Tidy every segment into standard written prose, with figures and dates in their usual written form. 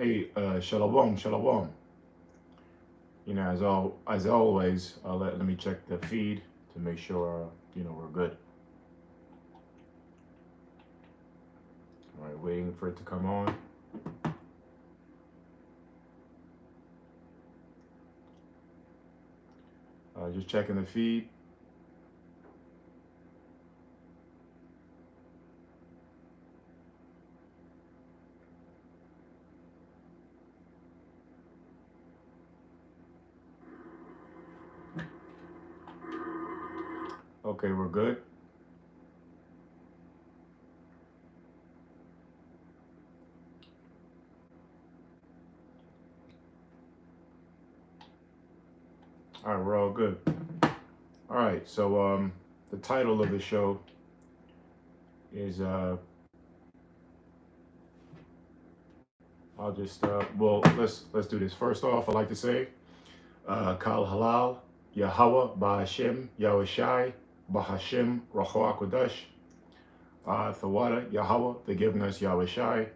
Hey, shalom, shalom. As always, let me check the feed to make sure we're good. All right, waiting for it to come on. Just checking the feed. Okay, we're good. All right, we're all good. All right, so the title of the show is let's do this. First off, I'd like to say Kal Halal Yahweh Ba'Hashem Yahushai Ba'Hashem Rahu Kodesh Thawada Yahweh, forgiving us Yahushai.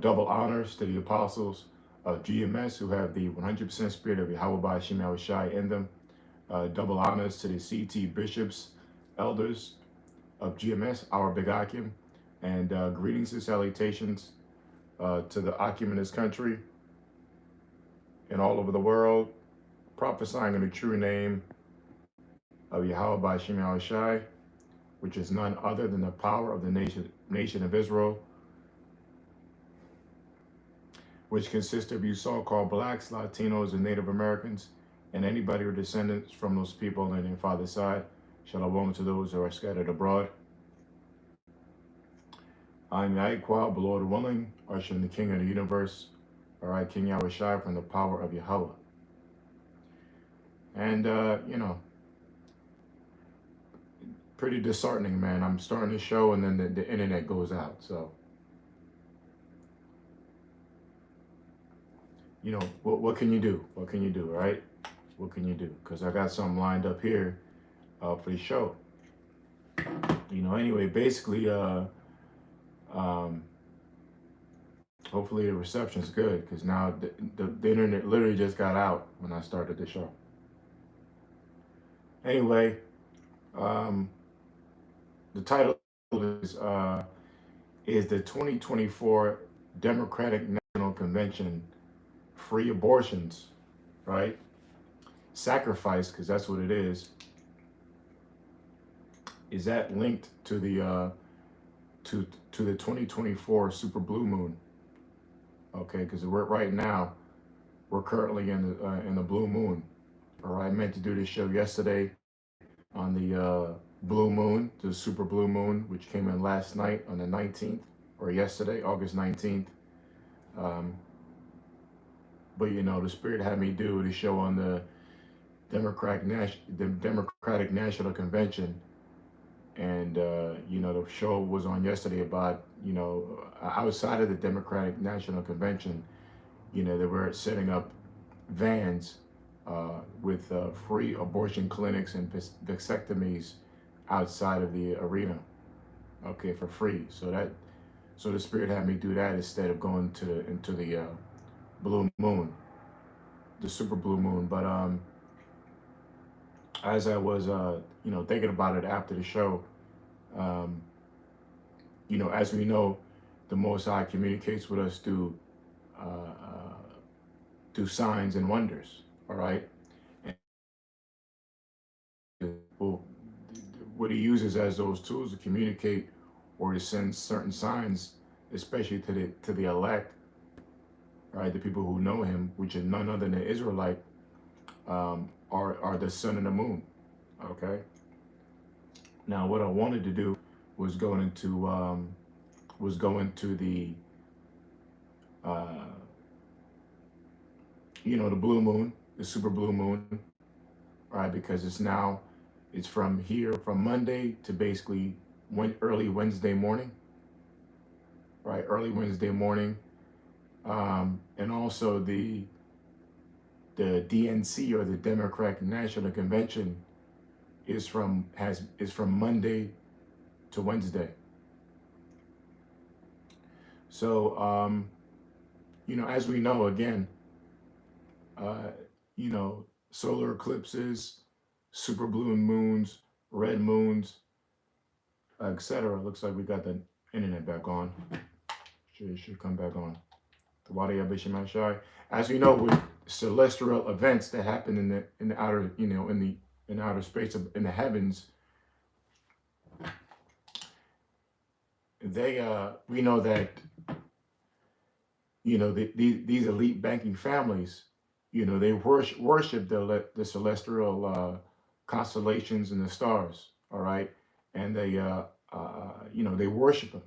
Double honors to the apostles of GMS who have the 100% spirit of Yahweh Ba'Hashem Yahushai in them. Double honors to the CT bishops, elders of GMS, our Big Akim, and greetings and salutations to the Akim in this country and all over the world, prophesying in the true name of Yahweh Ba'Hashem Yahushai, which is none other than the power of the nation of Israel, which consists of you so-called blacks, Latinos, and Native Americans, and anybody who are descendants from those people on their father's side. Shalom to those who are scattered abroad. I'm Yahuwah, the Lord willing, usher in the King of the universe, all right, King Yahushai, from the power of Yahweh. And, pretty disheartening, man. I'm starting the show and then the internet goes out, so. What can you do? What can you do, right? What can you do? Because I got something lined up here for the show. Anyway, basically, hopefully the reception's good, because now the internet literally just got out when I started the show. Anyway, the title is the 2024 Democratic National Convention free abortions, right? Sacrifice, because that's what it is that linked to the to the 2024 super blue moon? Okay, because right now we're currently in the blue moon. All right, I meant to do this show yesterday on the blue moon, the super blue moon, which came in last night on the 19th, or yesterday, August 19th. But the Spirit had me do the show on the Democratic National Convention, and the show was on yesterday about outside of the Democratic National Convention, they were setting up vans with free abortion clinics and vasectomies outside of the arena, okay, for free. So the Spirit had me do that instead of going into the blue moon, the super blue moon. But as I was thinking about it after the show, as we know, the Most High communicates with us through signs and wonders. All right, and what He uses as those tools to communicate or to send certain signs, especially to the elect, right, the people who know Him, which are none other than the Israelite, are the sun and the moon. Okay. Now, what I wanted to do was go into the the blue moon, the super blue moon, right? Because it's from Monday to basically early Wednesday morning, right? Early Wednesday morning, and also the D.N.C, or the Democratic National Convention, is from Monday to Wednesday. So as we know, again, uh, solar eclipses, super blue moons, red moons, etc. Looks like we got the internet back on. Should come back on. The Wadi Abishimashai. As we know, with celestial events that happen in the outer, in outer space in the heavens, they we know that these elite banking families, they worship the celestial constellations and the stars. All right, and they worship them.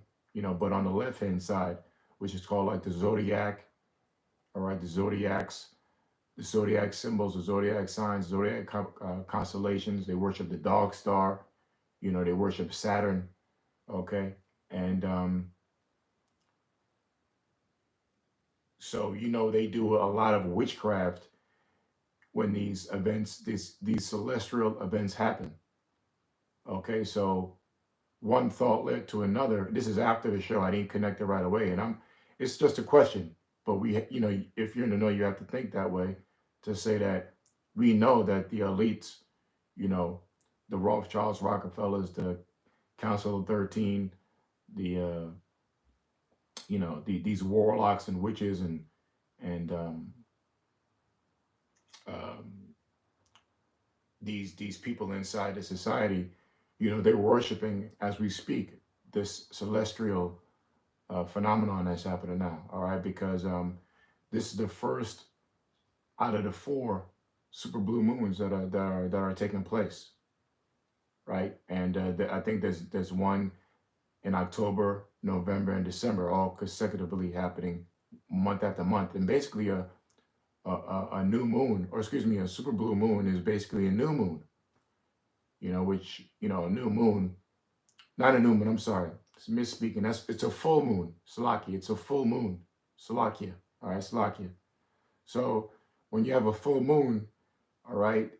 But on the left hand side, which is called like the zodiac. All right, the zodiac symbols, the zodiac signs, zodiac constellations. They worship the dog star. They worship Saturn. Okay, and so they do a lot of witchcraft when these celestial events happen. Okay, so one thought led to another. This is after the show. I didn't connect it right away, and it's just a question. But if you're in the know, you have to think that way to say that we know that the elites, you know, the Rothschilds, Rockefellers, the Council of 13, the these warlocks and witches and um, these people inside the society, they're worshiping as we speak this celestial phenomenon that's happening now. All right, because this is the first out of the four super blue moons that are taking place, right? And I think there's one in October, November, and December, all consecutively happening month after month, and basically a new moon, or excuse me, a super blue moon is basically a new moon. Which a new moon, not a new moon. I'm sorry, it's misspeaking. It's a full moon. Salakia. It's a full moon. Salakia. All right, Salakia. So when you have a full moon, all right,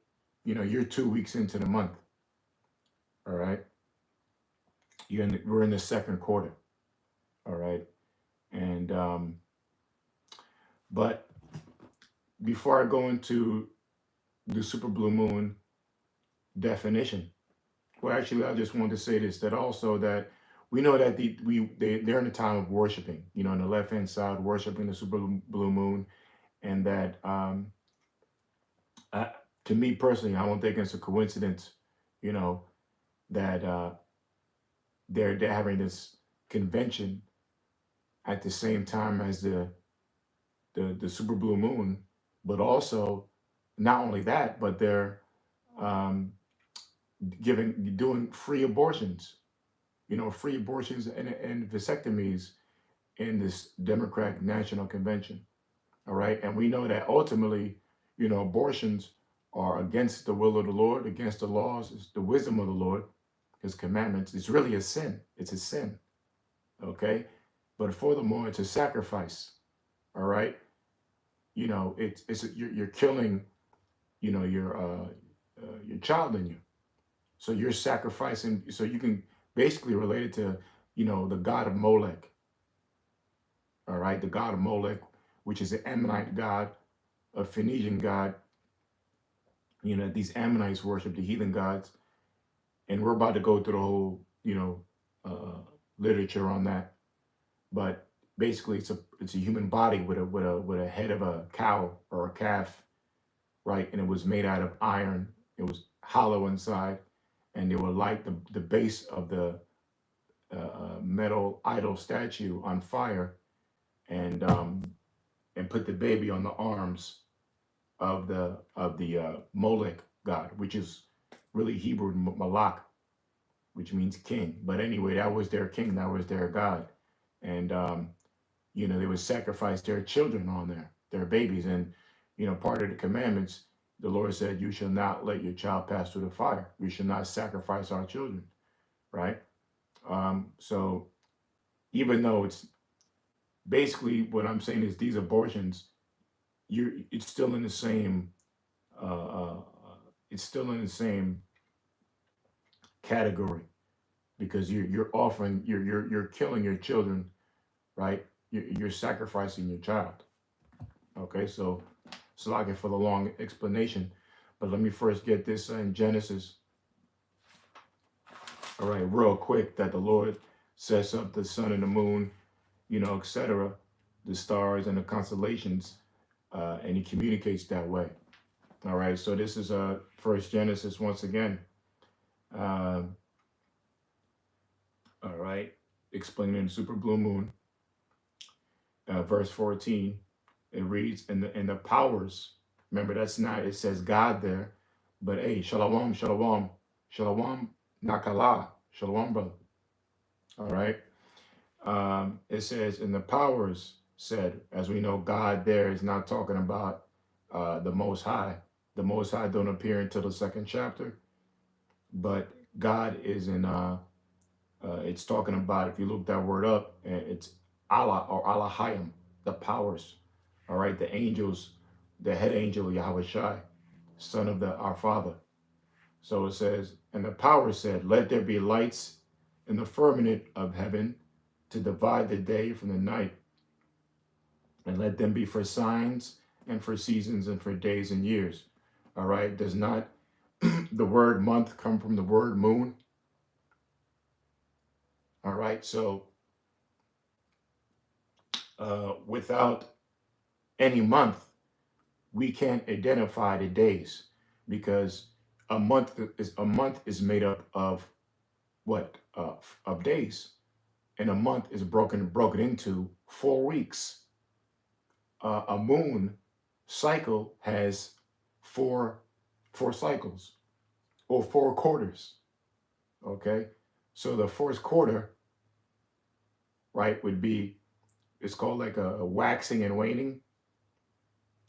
you're 2 weeks into the month. All right, we're in the second quarter. All right, and but before I go into the super blue moon definition, well, actually, I just wanted to say this, that also that we know that they're in a time of worshiping, on the left hand side, worshiping the super blue moon, and that to me personally, I don't think it's a coincidence, that they're having this convention at the same time as the super blue moon, but also not only that, but they're um, doing free abortions, free abortions and vasectomies in this Democratic National Convention. All right, and we know that ultimately, abortions are against the will of the Lord, against the laws, it's the wisdom of the Lord, His commandments. It's really a sin. It's a sin. Okay, but furthermore, it's a sacrifice. All right, you're killing, your child in you. So you're sacrificing. So you can basically relate it to, the god of Molech. All right, the god of Molech, which is an Ammonite god, a Phoenician god. These Ammonites worship the heathen gods, and we're about to go through the whole, literature on that. But basically, it's a human body with a head of a cow or a calf, right? And it was made out of iron. It was hollow inside, and they would light the base of the metal idol statue on fire, and put the baby on the arms of the Molech god, which is really Hebrew Malak, which means king. But anyway, that was their king, that was their god, and they would sacrifice their children on there, their babies, and part of the commandments, the Lord said, "You shall not let your child pass through the fire. We shall not sacrifice our children." Right. So even though it's basically what I'm saying is these abortions, it's still in the same uh, uh, it's still in the same category, because you're offering, you're killing your children, right? You're sacrificing your child. Okay, so slacking for the long explanation, but let me first get this in Genesis. All right, real quick, that the Lord sets up the sun and the moon, etc., the stars and the constellations, and he communicates that way. All right, so this is first Genesis once again. All right, explaining super blue moon, verse 14. It reads, in the powers. Remember, that's not, it says God there, but hey, shalom, shalom, shalom, nakala, shalom, brother. All right. It says, in the powers said, as we know, God there is not talking about the Most High. The Most High don't appear until the second chapter, but God is in, it's talking about, if you look that word up, it's Allah or Allahayim, the powers. All right, the angels, the head angel, Yahweh Shai, son of our Father. So it says, and the power said, let there be lights in the firmament of heaven to divide the day from the night, and let them be for signs and for seasons and for days and years. All right, does not the word month come from the word moon? All right, so without any month, we can't identify the days, because a month is made up of what? Of days, and a month is broken into 4 weeks. A moon cycle has four cycles, or 4 quarters. Okay, so the first quarter, right, would be, it's called like a waxing and waning.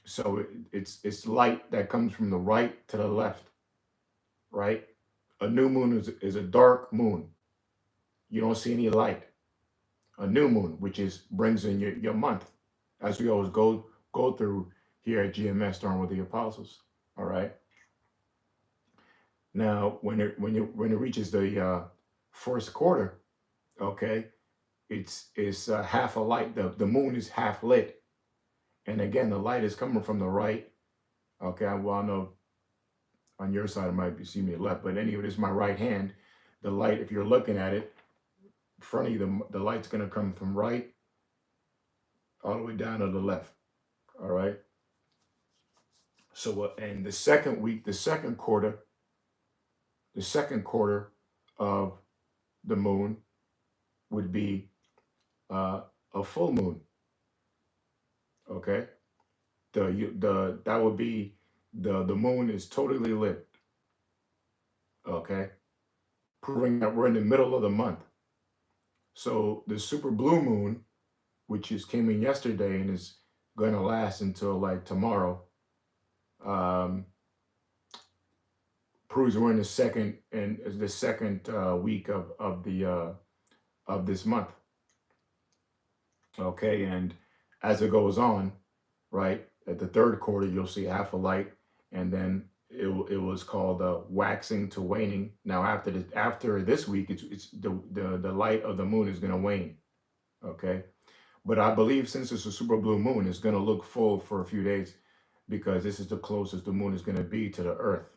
So it's light that comes from the right to the left, right? A new moon is a dark moon. You don't see any light. A new moon, which is brings in your month, as we always go through here at GMS, starting with the apostles. All right. Now, when it reaches the first quarter, okay, it's half a light. The moon is half lit, and again, the light is coming from the right. Okay, well, I know on your side it might be see me left, but anyway, this is my right hand. The light, if you're looking at it, in front of you, the light's going to come from right all the way down to the left. All right. So, and the second week, the second quarter of the moon would be a full moon. Okay. That would be the moon is totally lit. Okay. Proving that we're in the middle of the month. So the super blue moon, which came in yesterday and is going to last until like tomorrow, proves we're in the second week of this month. Okay, and as it goes on, right, at the third quarter you'll see half a light, and then it was called waxing to waning. Now after this week, it's the light of the moon is going to wane. Okay, but I believe since it's a super blue moon, it's going to look full for a few days, because this is the closest the moon is going to be to the earth.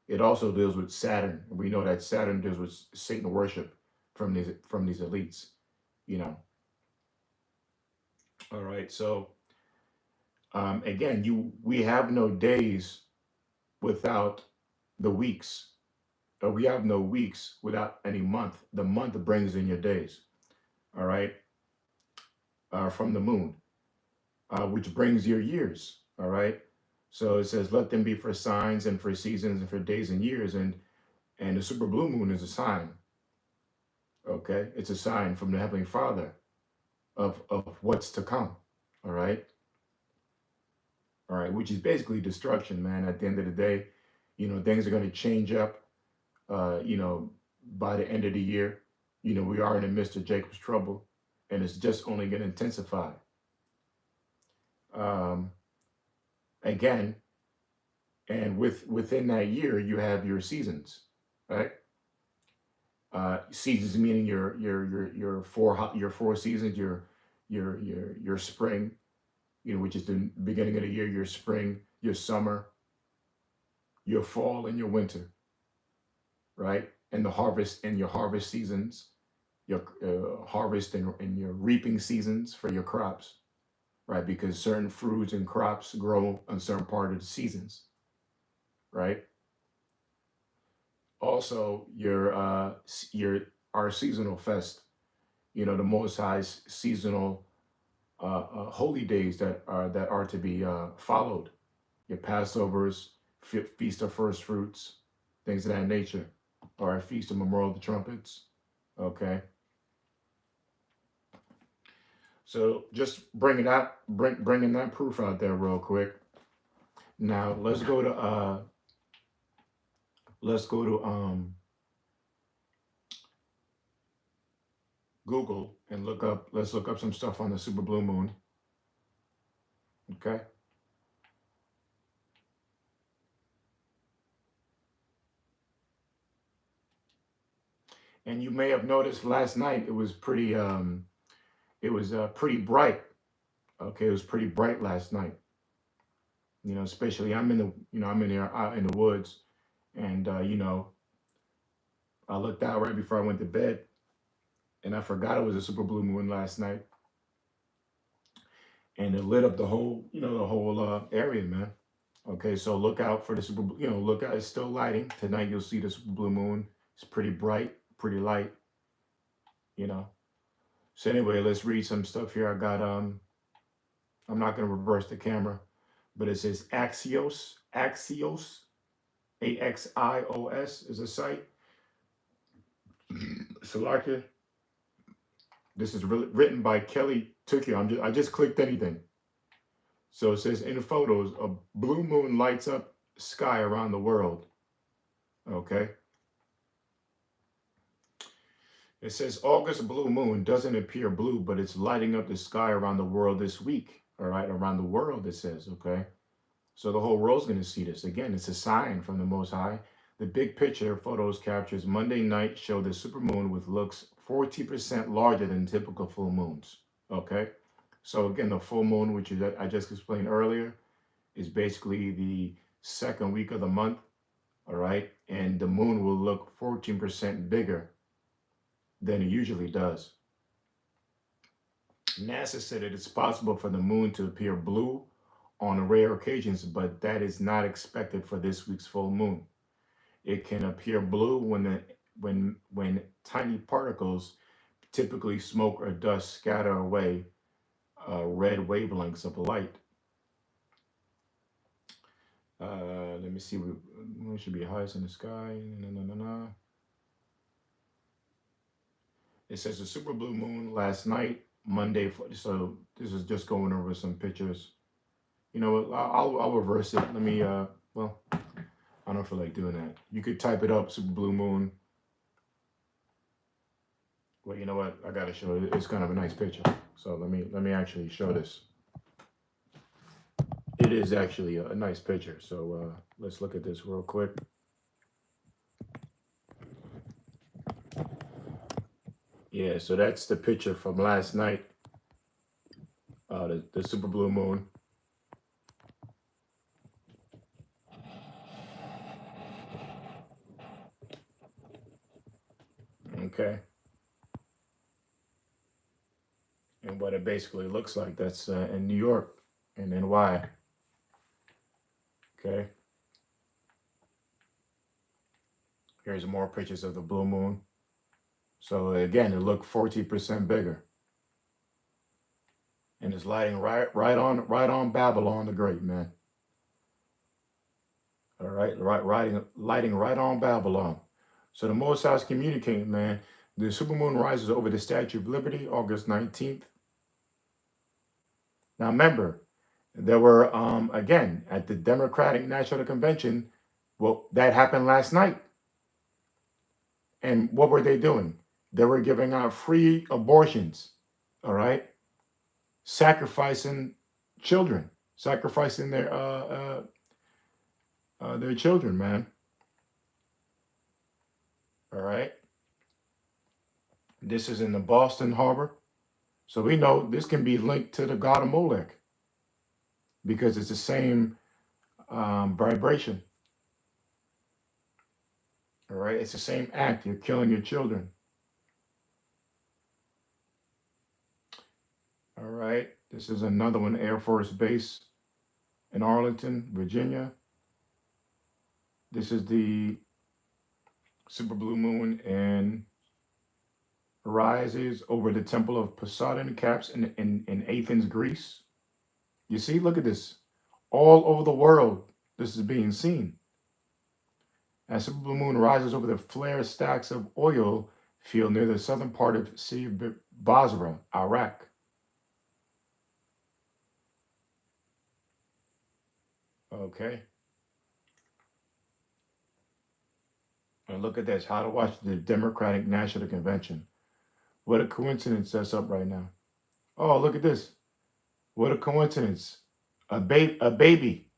It also deals with Saturn. We know that Saturn deals with Satan worship from these elites, you know. All right, so again, we have no days without the weeks, or we have no weeks without any month. The month brings in your days. All right, from the moon, which brings your years. All right. So it says, let them be for signs and for seasons and for days and years. And the super blue moon is a sign. Okay. It's a sign from the Heavenly Father of what's to come. All right. All right. Which is basically destruction, man. At the end of the day, things are going to change up, by the end of the year. We are in the midst of Jacob's trouble, and it's just only going to intensify. Again, and within that year, you have your seasons, right? Seasons meaning your four seasons, your spring, which is the beginning of the year, your spring, your summer, your fall, and your winter, right? And the harvest and your harvest seasons, your harvest and your reaping seasons for your crops, right? Because certain fruits and crops grow on certain part of the seasons, right? Also, your our seasonal fest, the Most High's seasonal holy days that are to be followed. Your Passovers, Feast of First Fruits, things of that nature, or a Feast of Memorial of the Trumpets. Okay, so just bringing that proof out there real quick. Now let's go to Google and let's look up some stuff on the super blue moon. Okay. And you may have noticed last night it was pretty bright. Okay, it was pretty bright last night. Especially I'm in there out in the woods, and I looked out right before I went to bed, and I forgot it was a super blue moon last night, and it lit up the whole area, man. Okay, so look out for the look out. It's still lighting tonight. You'll see the super blue moon. It's pretty bright, pretty light. You know. So anyway, let's read some stuff here. I got I'm not gonna reverse the camera, but it says Axios, Axios is a site. Salakia. This is written by Kelly Tukio. I just clicked anything. So it says in the photos, a blue moon lights up sky around the world. Okay. It says August blue moon doesn't appear blue, but it's lighting up the sky around the world this week. All right, around the world it says. Okay. So the whole world's going to see this. Again, it's a sign from the Most High. The big picture photos captures Monday night show the supermoon with looks 40% larger than typical full moons. Okay. So again, the full moon, which I just explained earlier, is basically the second week of the month. All right. And the moon will look 14% bigger than it usually does. NASA said that it's possible for the moon to appear blue on rare occasions, but that is not expected for this week's full moon. It can appear blue when tiny particles, typically smoke or dust, scatter away red wavelengths of light. Let me see. Moon should be highest in the sky. It says the super blue moon last night, Monday. So this is just going over some pictures. You know what? I'll reverse it. Let me. Well, I don't feel like doing that. You could type it up, super blue moon. Well, you know what? I gotta show it. It's kind of a nice picture. So let me actually show this. It is actually a nice picture. So let's look at this real quick. Yeah, so that's the picture from last night. The super blue moon. Okay. And what it basically looks like. That's in New York and NY. Okay. Here's more pictures of the blue moon. So again, it looked 40% bigger. And it's lighting right on Babylon the Great, man. All right, lighting right on Babylon. So the Most High is communicating, man. The supermoon rises over the Statue of Liberty, August 19th. Now remember, there were again at the Democratic National Convention. Well, that happened last night. And what were they doing? They were giving out free abortions. All right, sacrificing children, sacrificing their children, man. All right. This is in the Boston Harbor. So we know this can be linked to the god of Molech. because it's the same vibration. All right, it's the same act. You're killing your children. All right, this is another one, Air Force Base in Arlington, Virginia. This is the super blue moon and rises over the temple of Poseidon caps in Athens, Greece. You see, look at this. All over the world, this is being seen. As super blue moon rises over the flare stacks of oil field near the southern part of city of Basra, Iraq. Okay. And look at this. How to watch the Democratic National Convention. What a coincidence that's up right now. Oh, look at this. What a coincidence. A baby.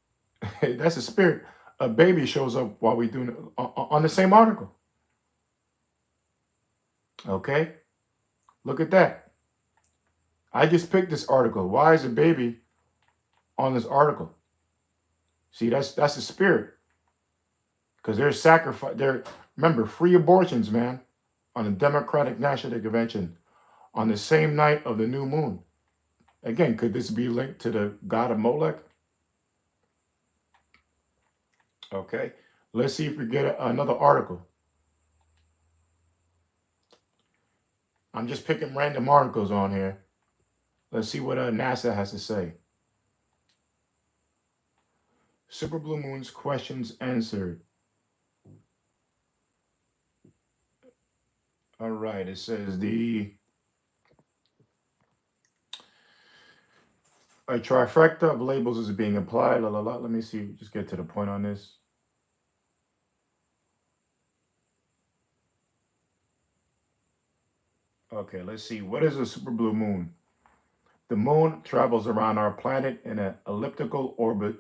That's a spirit. A baby shows up while we doing on the same article. Okay? Look at that. I just picked this article. Why is a baby on this article? See, that's a spirit. Because they're sacrifice. They're remember free abortions, man, on the Democratic National Convention on the same night of the new moon. Again, could this be linked to the god of Molech? Okay, let's see if we get another article. I'm just picking random articles on here. Let's see what NASA has to say. Super blue moons questions answered. All right, it says a trifecta of labels is being applied. La, la, la. Let me see. Just get to the point on this. Okay, let's see. What is a super blue moon? The moon travels around our planet in an elliptical orbit.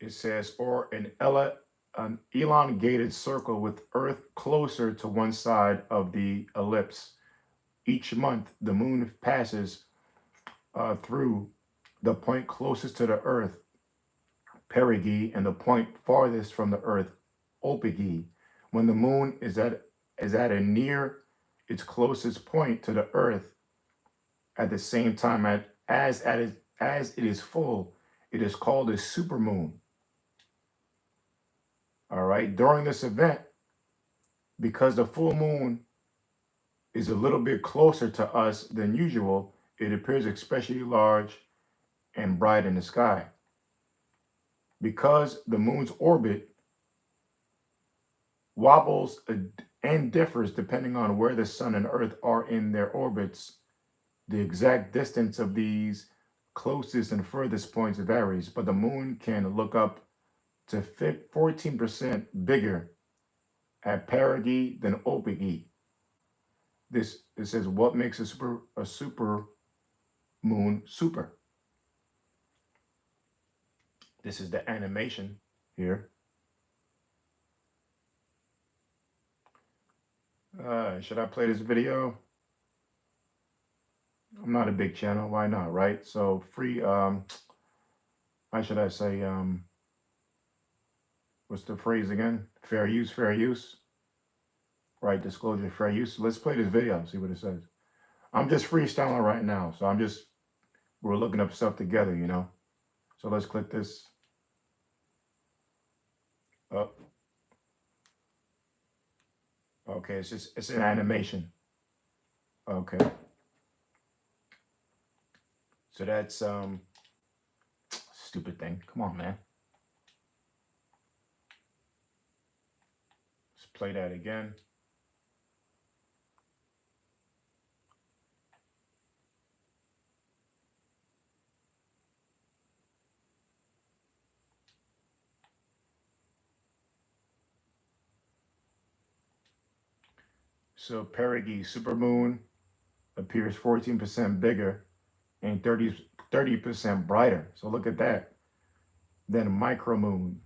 It says, or an elongated circle with Earth closer to one side of the ellipse. Each month, the moon passes through the point closest to the Earth, perigee, and the point farthest from the Earth, opigee. When the moon is at a near its closest point to the Earth, at the same time as it is full, it is called a supermoon. All right. During this event, because the full moon is a little bit closer to us than usual, it appears especially large and bright in the sky. Because the moon's orbit wobbles and differs depending on where the sun and earth are in their orbits, the exact distance of these closest and furthest points varies, but the moon can look up to 14% bigger at perigee than opigee. This says what makes a super moon super. This is the animation here. Should I play this video? I'm not a big channel. Why not, right? So free. How should I say? What's the phrase again? Fair use, fair use. Right, disclosure, fair use. Let's play this video. See what it says. I'm just freestyling right now, so we're looking up stuff together, you know. So let's click this. Oh. Okay, it's an animation. Okay. So that's stupid thing. Come on, man. Let's play that again. So perigee supermoon appears 14% bigger and 30% brighter. So look at that. Then micromoon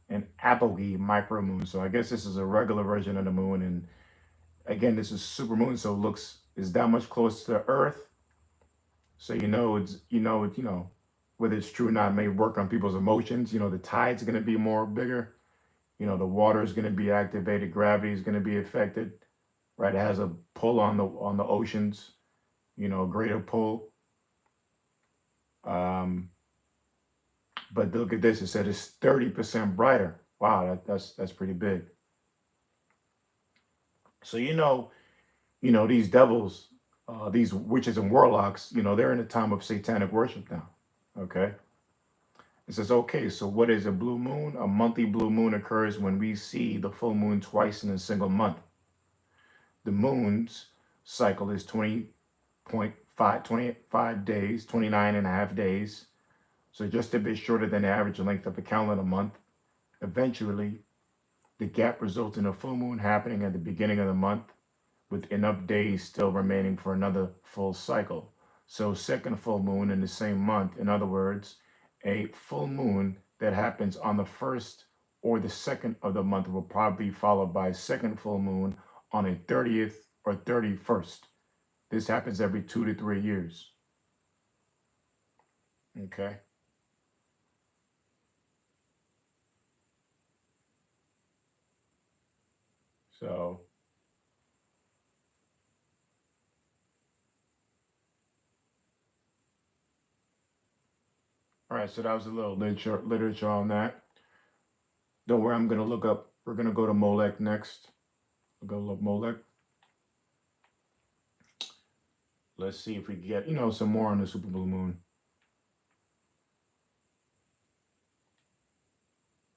and apogee micromoon. So I guess this is a regular version of the moon. And again, this is supermoon, so is that much closer to Earth. So whether it's true or not, it may work on people's emotions. The tide's going to be more bigger. The water is going to be activated, gravity is going to be affected, right? It has a pull on the oceans, greater pull. Um, but look at this. It said it's 30% brighter. Wow, that's pretty big. So these devils, these witches and warlocks, they're in a time of satanic worship now. Okay. It says, okay, so what is a blue moon? A monthly blue moon occurs when we see the full moon twice in a single month. The moon's cycle is 25 days, 29 and a half days. So just a bit shorter than the average length of a calendar month. Eventually, the gap results in a full moon happening at the beginning of the month with enough days still remaining for another full cycle. So, second full moon in the same month, in other words, a full moon that happens on the first or the second of the month will probably be followed by a second full moon on a 30th or 31st. This happens every 2 to 3 years. Okay. So, all right. So that was a little literature on that. Don't worry. We're going to go to Molech next. We'll go look Molech. Let's see if we can get, some more on the super blue moon.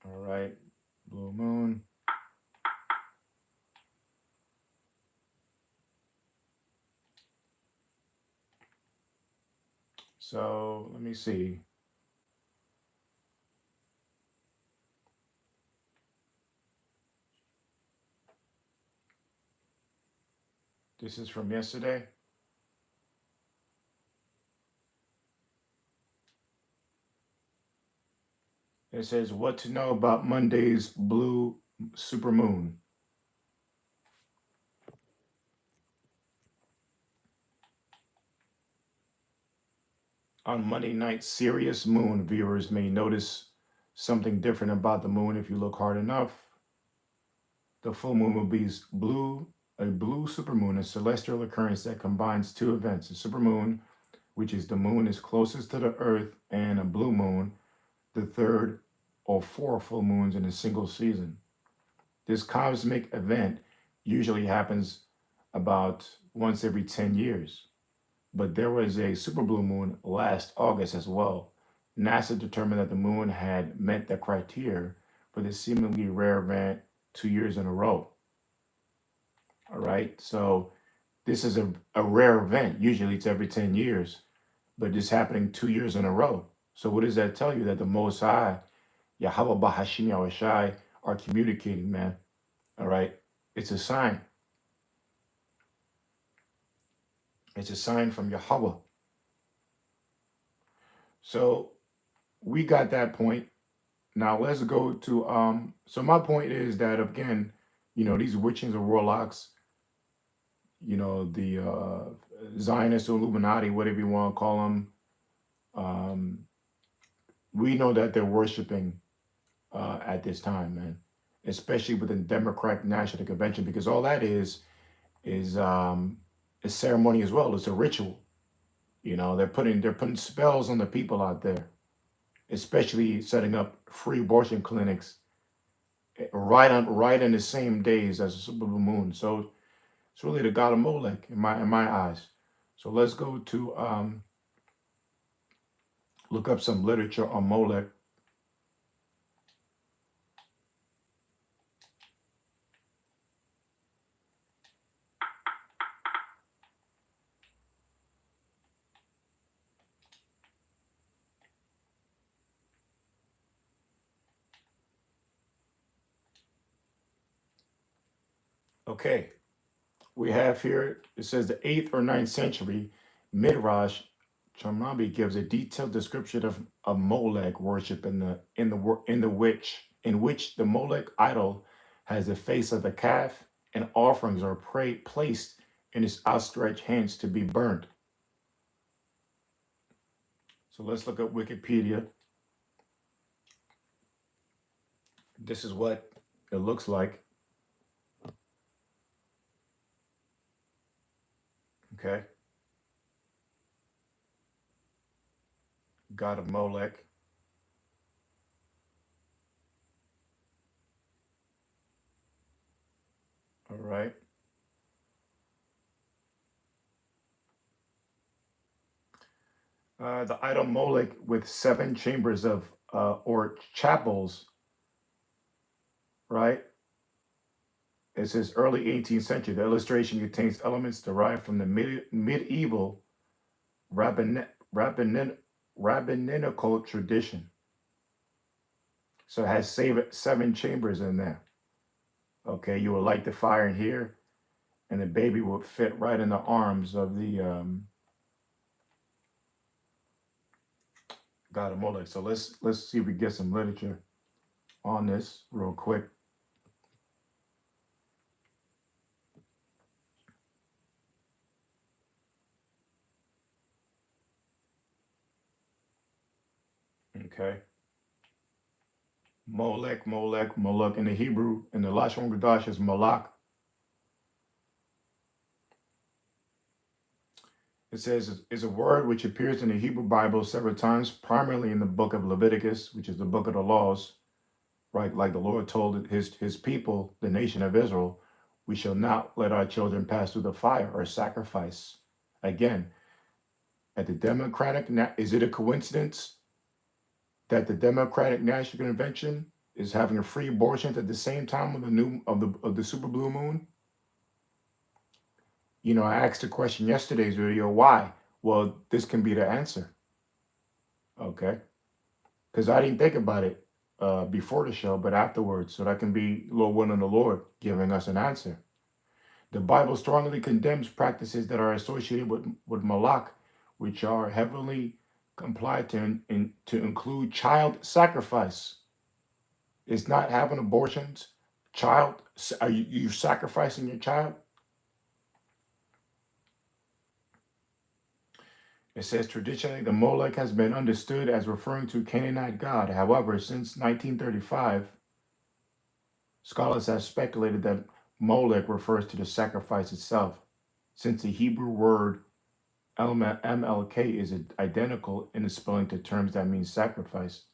All right. Blue moon. So let me see. This is from yesterday. It says what to know about Monday's blue supermoon. On Monday night, Sirius moon viewers may notice something different about the moon if you look hard enough. The full moon will be blue. A blue supermoon, a celestial occurrence that combines two events: a supermoon, which is the moon is closest to the Earth, and a blue moon, the third or fourth full moons in a single season. This cosmic event usually happens about once every 10 years, but there was a super blue moon last August as well. NASA determined that the moon had met the criteria for this seemingly rare event 2 years in a row. All right, so this is a rare event. Usually it's every 10 years, but it's happening 2 years in a row. So, what does that tell you? That the Most High, Yahweh Bahashim Yahushai, are communicating, man. All right, it's a sign. It's a sign from Yahweh. So we got that point. Now let's go to so my point is that again, these witches or warlocks, the Zionist or Illuminati, whatever you want to call them, um, we know that they're worshiping at this time, man. Especially with the Democratic National Convention, because all that is a ceremony as well. It's a ritual. They're putting spells on the people out there, especially setting up free abortion clinics right in the same days as the super blue moon. So it's really the god of Molech in my eyes. So let's go to look up some literature on Molech. Okay, we have here, it says the 8th or 9th century Midrash Chamabi gives a detailed description of Molech worship in which the Molech idol has the face of a calf and offerings are placed in his outstretched hands to be burned. So let's look up Wikipedia. This is what it looks like. Okay. God of Molech. All right. The idol Molech with 7 chambers of or chapels, right? It says early 18th century. The illustration contains elements derived from the medieval rabbinical tradition. So it has 7 chambers in there. Okay, you would light the fire in here, and the baby would fit right in the arms of the god of Molech. So let's see if we get some literature on this real quick. Okay. Molech, Molech, Moloch in the Hebrew, and the Lashon Kodash is Malach. It says is a word which appears in the Hebrew Bible several times, primarily in the book of Leviticus, which is the book of the laws, right? Like the Lord told his people, the nation of Israel, we shall not let our children pass through the fire or sacrifice. Again, at the Democratic, is it a coincidence that the Democratic National Convention is having a free abortion at the same time of the super blue moon? You know, I asked a question yesterday's video, why? Well, this can be the answer. Okay. Because I didn't think about it before the show, but afterwards. So that can be Lord willing the Lord giving us an answer. The Bible strongly condemns practices that are associated with Malach, which are heavily complied to include child sacrifice. It's not having abortions. Child, are you sacrificing your child? It says traditionally the Molech has been understood as referring to Canaanite god. However, since 1935, scholars have speculated that Molech refers to the sacrifice itself, since the Hebrew word MLK is identical in the spelling to terms that mean sacrifice,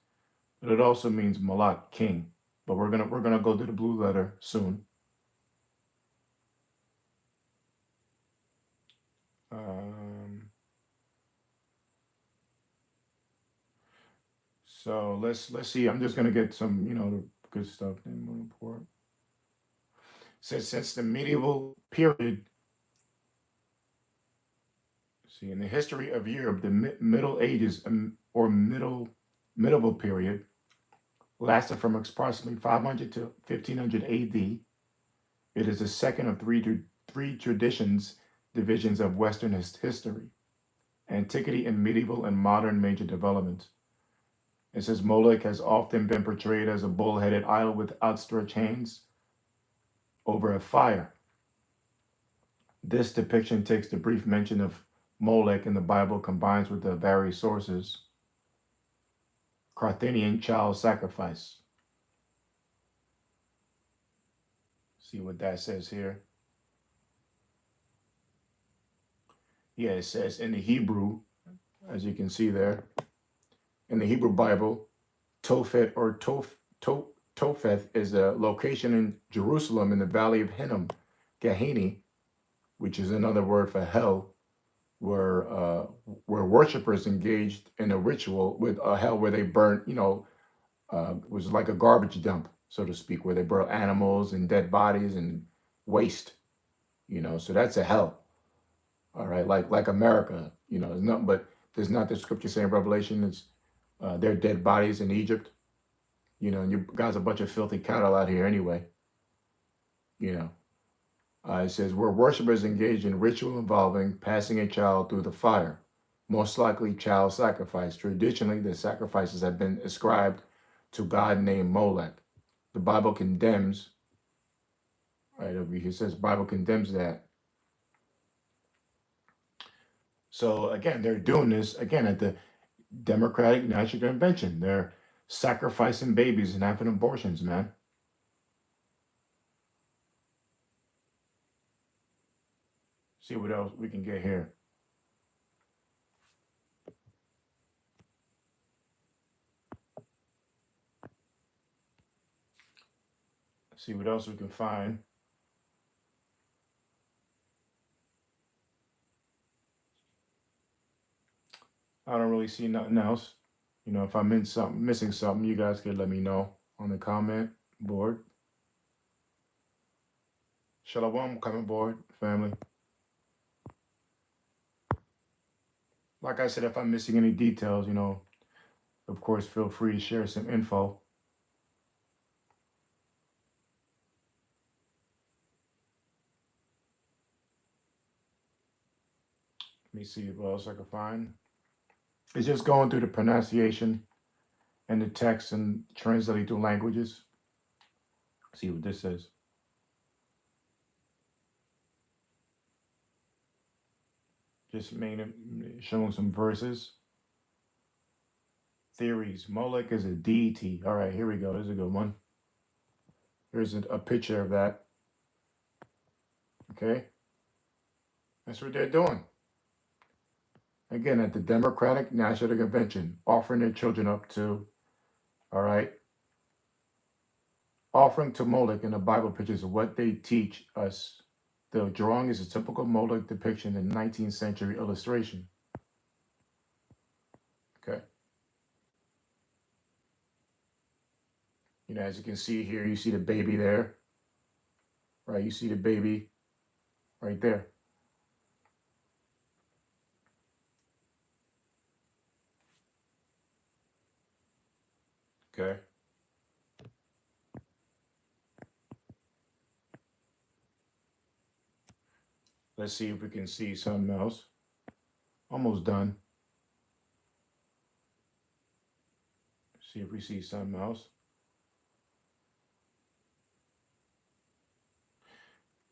but it also means Malak, king. But we're gonna go to the blue letter soon. Um, so let's see. I'm just gonna get some the good stuff. Report. Since the medieval period, see in the history of Europe, the Middle Ages or medieval period lasted from approximately 500 to 1500 AD. It is the second of three divisions of Western history: antiquity and medieval and modern major developments. It says Molech has often been portrayed as a bull-headed idol with outstretched hands over a fire. This depiction takes the brief mention of Molech in the Bible combines with the various sources. Carthaginian child sacrifice. See what that says here. Yeah, it says in the Hebrew, as you can see there, in the Hebrew Bible, Tophet or Topheth is a location in Jerusalem in the valley of Hinnom, Gehenna, which is another word for hell, where worshippers engaged in a ritual with a hell where they burnt, it was like a garbage dump, so to speak, where they burn animals and dead bodies and waste, so that's a hell. All right, like America, there's nothing but there's not the scripture saying Revelation, it's their dead bodies in Egypt, and you guys are a bunch of filthy cattle out here anyway, you know. It says, where worshippers engage in ritual involving passing a child through the fire, most likely child sacrifice. Traditionally, the sacrifices have been ascribed to God named Molech. The Bible condemns, right over here, it says Bible condemns that. So again, they're doing this again at the Democratic National Convention. They're sacrificing babies and having abortions, man. See what else we can get here. See what else we can find. I don't really see nothing else. You know, if I'm missing something, you guys could let me know on the comment board. Shalom, comment board, family. Like I said, if I'm missing any details, you know, of course, feel free to share some info. Let me see what else I can find. It's just going through the pronunciation and the text and translating through languages. See what this says. Just showing some verses. Theories. Molech is a deity. All right, here we go. This is a good one. Here's a picture of that. Okay. That's what they're doing. Again, at the Democratic National Convention, offering their children up to, all right, offering to Molech in the Bible pictures of what they teach us. The drawing is a typical Molech depiction in 19th century illustration. Okay. You know, as you can see here, you see the baby there, right? You see the baby right there. Okay. Let's see if we can see something else. Almost done. See if we see something else.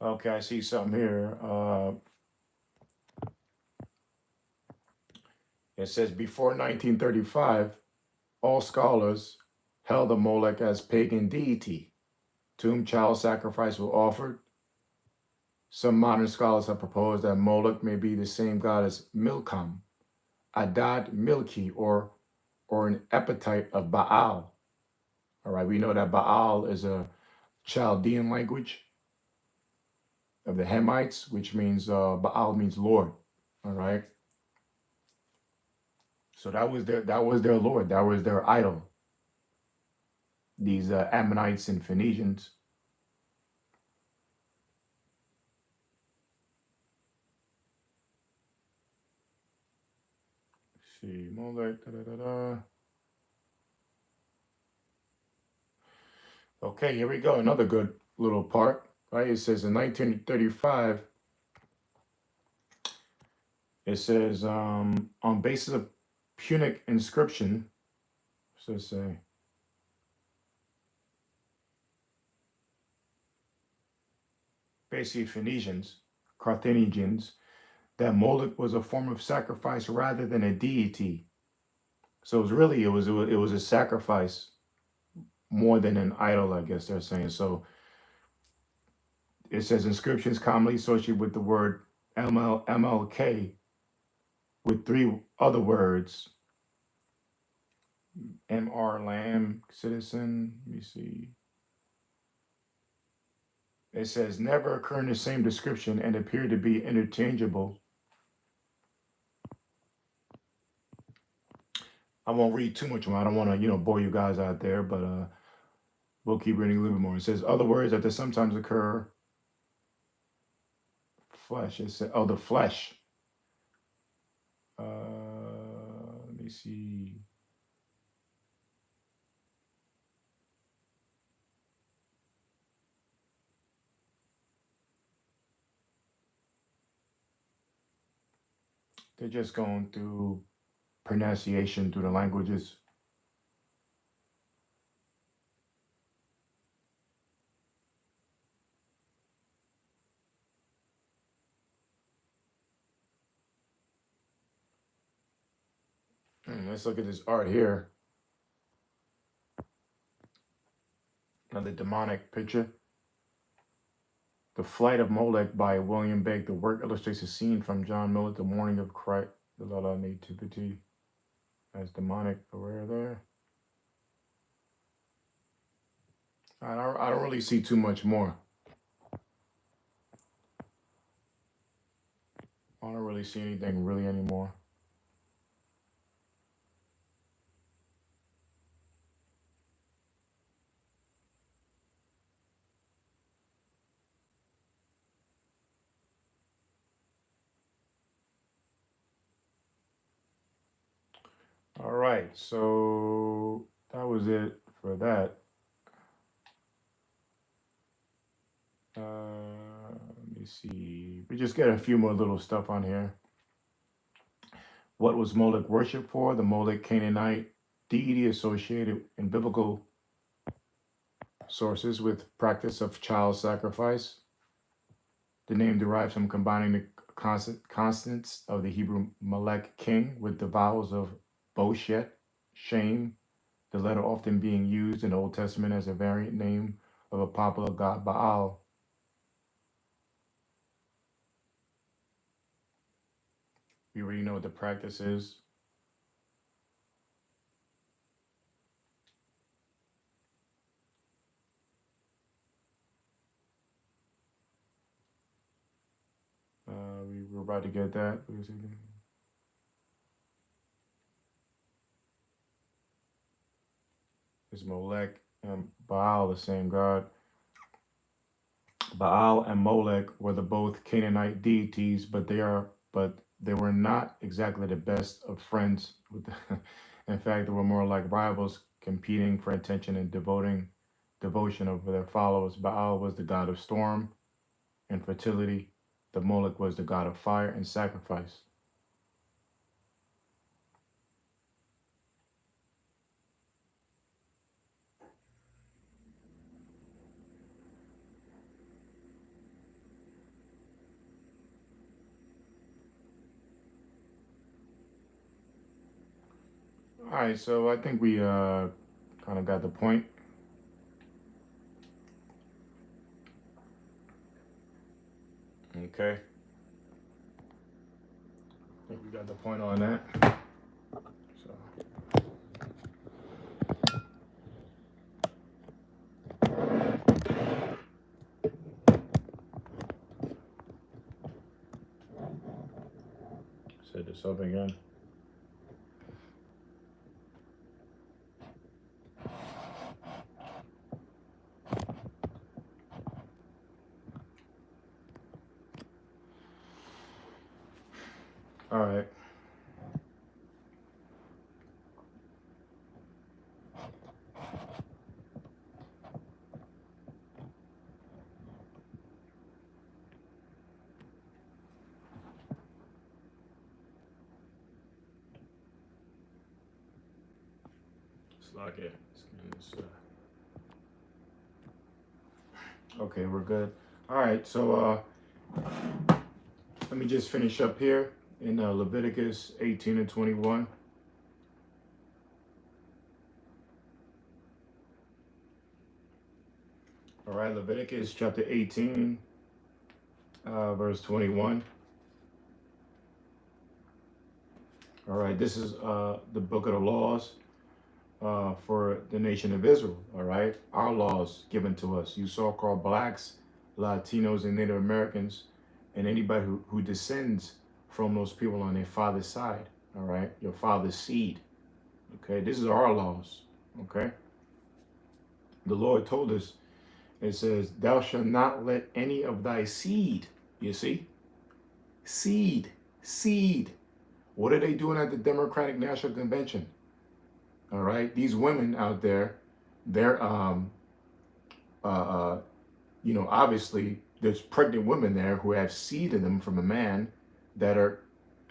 Okay, I see something here. It says before 1935, all scholars held the Molech as pagan deity, to whom child sacrifice was offered. Some modern scholars have proposed that Molech may be the same god as Milcom, Adad Milki, or an epithet of Baal. All right, we know that Baal is a Chaldean language of the Hamites, which means Baal means Lord. All right. So that was their Lord. That was their idol. These Ammonites and Phoenicians. Let's see, Molech. Okay, here we go. Another good little part. Right. It says in 1935. It says on basis of Punic inscription. So say. Basically Phoenicians, Carthaginians, that Moloch was a form of sacrifice rather than a deity. So it was a sacrifice more than an idol, I guess they're saying. So it says inscriptions commonly associated with the word MLK with three other words. MR Lamb, citizen. Let me see. It says never occur in the same description and appear to be interchangeable. I won't read too much more. I don't want to, bore you guys out there, but we'll keep reading a little bit more. It says other words that they sometimes occur. Flesh. It says, the flesh. Let me see. They're just going through pronunciation through the languages. Let's look at this art here. Another demonic picture. The Flight of Molech by William Begg. The work illustrates a scene from John Millet, The Morning of Christ, the La Nativity. As demonic aware there. I don't really see too much more. I don't really see anything really anymore. All right, so that was it for that. Let me see. We just get a few more little stuff on here. What was Molech worshipped for? The Molech Canaanite deity associated in biblical sources with practice of child sacrifice. The name derives from combining the consonants of the Hebrew Molech king with the vowels of Boshet, shame, the letter often being used in the Old Testament as a variant name of a popular god Baal. We already know what the practice is. We were about to get that. Is Molech and Baal the same god? Baal and Molech were the both Canaanite deities, but they were not exactly the best of friends. In fact, they were more like rivals, competing for attention and devotion of their followers. Baal was the god of storm and fertility. The Molech was the god of fire and sacrifice. All right, so I think we kind of got the point. Okay. I think we got the point on that. So. Set this up again. All right. Lock it. Okay, we're good. All right, so let me just finish up here in Leviticus 18 and 21. All right, Leviticus chapter 18, verse 21. All right, this is the book of the laws for the nation of Israel. All right, our laws given to us. You so-called blacks, Latinos, and Native Americans, and anybody who descends from those people on their father's side. All right, your father's seed. Okay, this is our laws. Okay, the Lord told us. It says, "Thou shalt not let any of thy seed." You see, seed. What are they doing at the Democratic National Convention? All right, these women out there, they're obviously there's pregnant women there who have seed in them from a man that are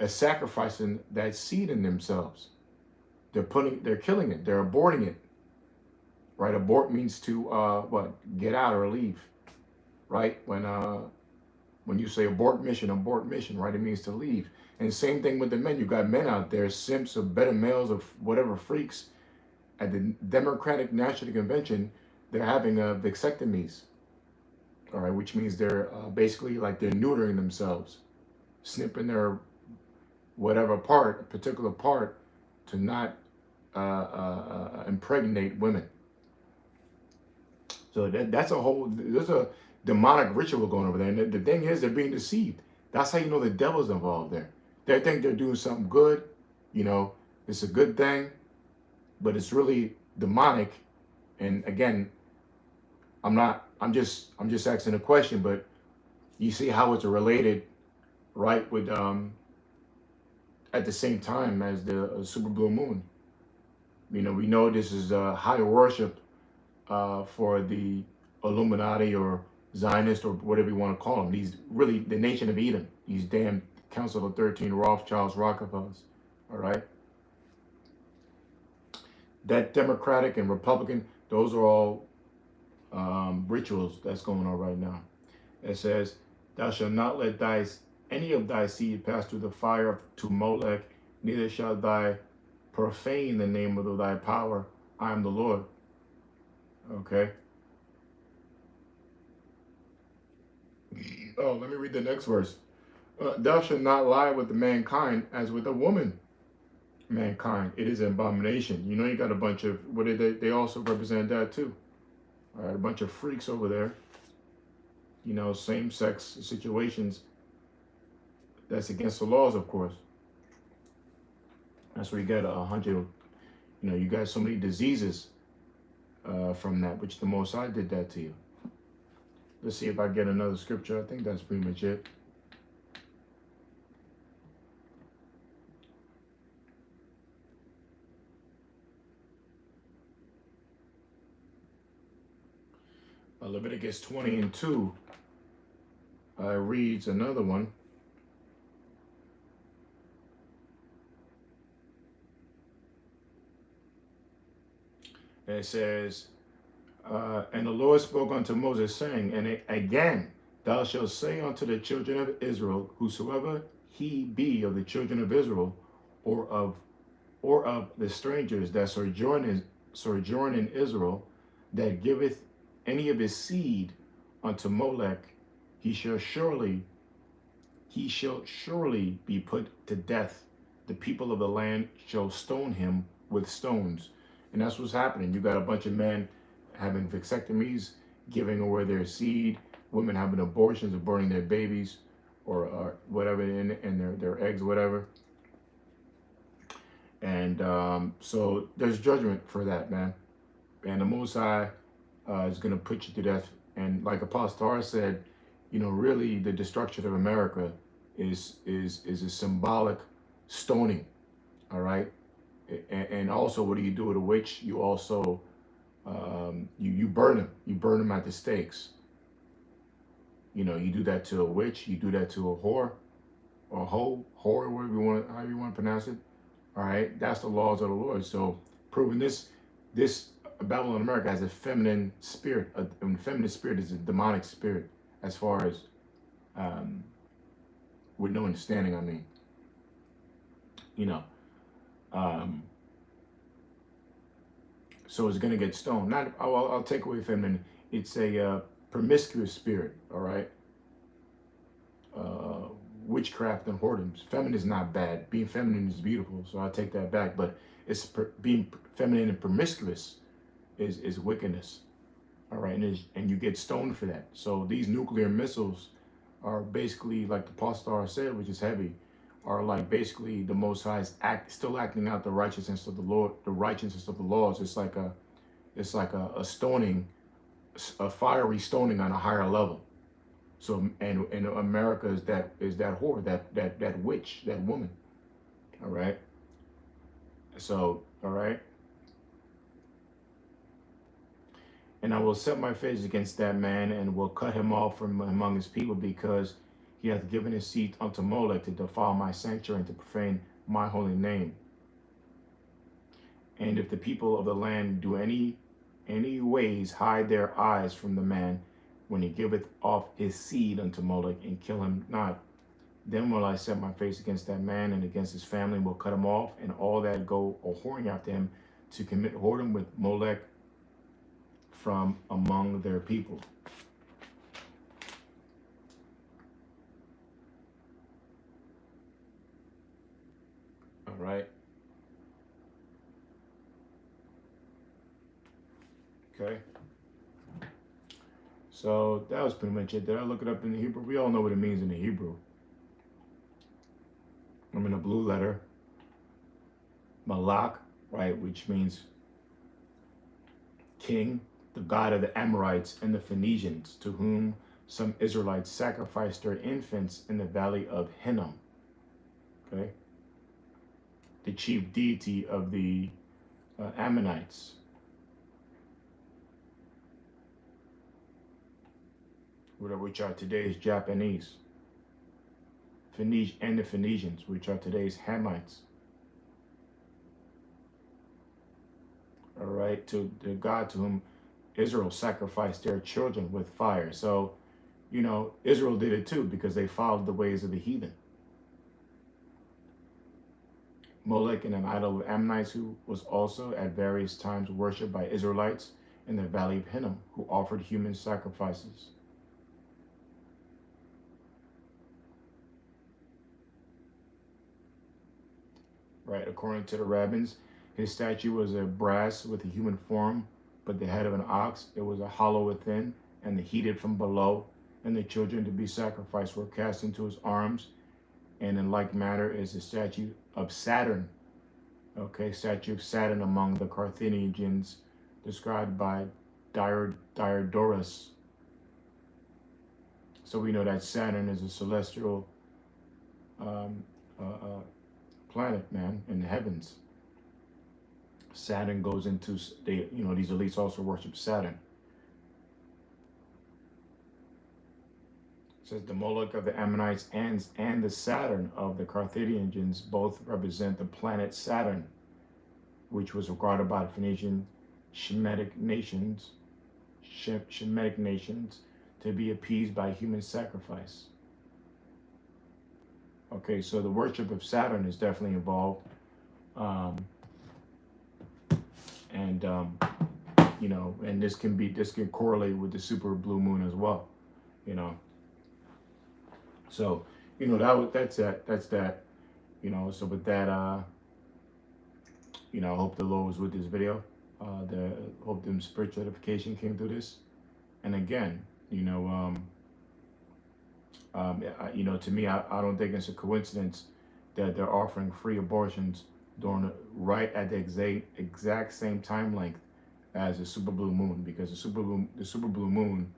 sacrificing that seed in themselves. They're killing it. They're aborting it. Right? Abort means to get out or leave. Right? When When you say abort mission, right? It means to leave. And same thing with the men. You got men out there, simps or beta males or whatever freaks at the Democratic National Convention. They're having vasectomies, all right, which means they're basically like they're neutering themselves, snipping their whatever part, a particular part, to not impregnate women. So that's a whole, there's a demonic ritual going over there. And the thing is, they're being deceived. That's how you know the devil's involved there. They think they're doing something good, you know, it's a good thing, but it's really demonic. And again, I'm just asking a question, but you see how it's related, right, with at the same time as the super blue moon. You know, we know this is high worship for the Illuminati or Zionist or whatever you want to call them. These really the nation of Edom. These damn Council of 13 Rothschilds, Rockefellers. All right. That Democratic and Republican, those are all rituals that's going on right now. It says, "Thou shalt not let any of thy seed pass through the fire to Molech, neither shalt thou profane the name of thy power. I am the Lord." Okay. Oh, let me read the next verse. "Thou shalt not lie with the mankind as with a woman. Mankind, it is an abomination." You know, you got a bunch of, what did they also represent that too. All right, a bunch of freaks over there. You know, same-sex situations. That's against the laws, of course. That's where you got 100, you know, you got so many diseases from that, which the Most High did that to you. Let's see if I get another scripture. I think that's pretty much it. Leviticus 20:2 reads another one. And it says, "And the Lord spoke unto Moses, saying, and again, thou shalt say unto the children of Israel, whosoever he be of the children of Israel, or of the strangers that sojourn in Israel, that giveth any of his seed unto Molech, he shall surely be put to death. The people of the land shall stone him with stones." And that's what's happening. You got a bunch of men having vasectomies, giving away their seed, women having abortions or burning their babies or whatever in their eggs, whatever. And so there's judgment for that, man. And the Most High is going to put you to death. And like Apostle R said, you know, really the destruction of America is a symbolic stoning, all right? And also, what do you do with a witch? You also you burn them. You burn them at the stakes. You know, you do that to a witch. You do that to a whore, or a hoe, whore, whatever you want, however you want to pronounce it. All right, that's the laws of the Lord. So, proving this Babylon America has a feminine spirit. A feminine spirit is a demonic spirit, as far as with no understanding. I mean, you know. So it's gonna get stoned. Not, I'll take away feminine. It's a promiscuous spirit. All right. Witchcraft and whoredoms. Feminine is not bad. Being feminine is beautiful. So I take that back. But it's being feminine and promiscuous is wickedness. All right, and you get stoned for that. So these nuclear missiles are basically, like the Apostle said, which is heavy, are like basically the Most High's still acting out the righteousness of the Lord, the righteousness of the laws. It's like a stoning, a fiery stoning on a higher level. So and America is that whore, that witch, that woman. All right. So all right. "And I will set my face against that man, and will cut him off from among his people, because he hath given his seed unto Molech to defile my sanctuary and to profane my holy name. And if the people of the land do any ways hide their eyes from the man, when he giveth off his seed unto Molech, and kill him not. Then will I set my face against that man and against his family, and will cut him off, and all that go a whoring after him to commit whoredom with Molech from among their people. All right. Okay. So that was pretty much it. Did I look it up in the Hebrew? We all know what it means in the Hebrew. I'm in a blue letter. Molech, right, which means king, the god of the Amorites and the Phoenicians, to whom some Israelites sacrificed their infants in the valley of Hinnom. Okay. The chief deity of the Ammonites. Which are today's Japanese. And the Phoenicians, which are today's Hamites. All right, to the God to whom Israel sacrificed their children with fire. So, you know, Israel did it too because they followed the ways of the heathen. Molech, and an idol of Ammonites, who was also at various times worshipped by Israelites in the valley of Hinnom, who offered human sacrifices. Right, according to the rabbins, his statue was a brass with a human form, but the head of an ox. It was a hollow within, and the heated from below, and the children to be sacrificed were cast into his arms. And in like manner is the statue of Saturn. Okay, statue of Saturn among the Carthaginians, described by Diodorus. So we know that Saturn is a celestial planet, man, in the heavens. Saturn goes into, these elites also worship Saturn. It says the Molech of the Ammonites and the Saturn of the Carthaginians both represent the planet Saturn, which was regarded by the Phoenician Shemitic nations to be appeased by human sacrifice. Okay, so the worship of Saturn is definitely involved. And this can correlate with the super blue moon as well, So, that's that. So with that, I hope the Lord was with this video. Hope them spiritual edification came through this. And again, to me, I don't think it's a coincidence that they're offering free abortions right at the exact same time length as the super blue moon, because the super blue moon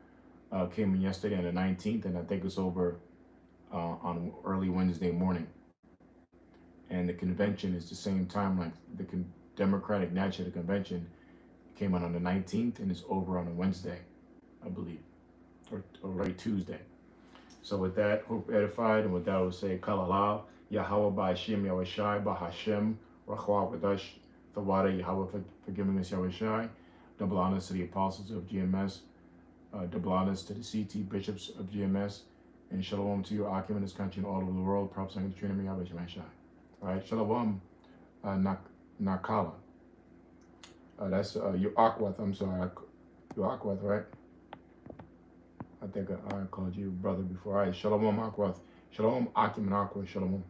came in yesterday on the 19th, and I think it's over on early Wednesday morning. And the convention is the same time length. The Democratic National Convention came on the 19th, and it's over on a Wednesday, I believe, or right Tuesday. So with that, hope edified, and with that, I will say, Kalalal, Yahweh Ba'Hashem, Yahweh Shai, Ba'Hashem, Rachwa Wadash, Thawada, Yahweh for giving us Yahweh Shai. Double honors to the apostles of GMS, double honors to the CT bishops of GMS, and shalom to your Akim in this country and all over the world. Prophesying the Trinity, Yahweh Shai. All right, shalom, Nakala. That's your Akwath, I'm sorry, your Akwath, right? I think I called you brother before. All right, shalom Akwath. Shalom Akim and Akwath, shalom.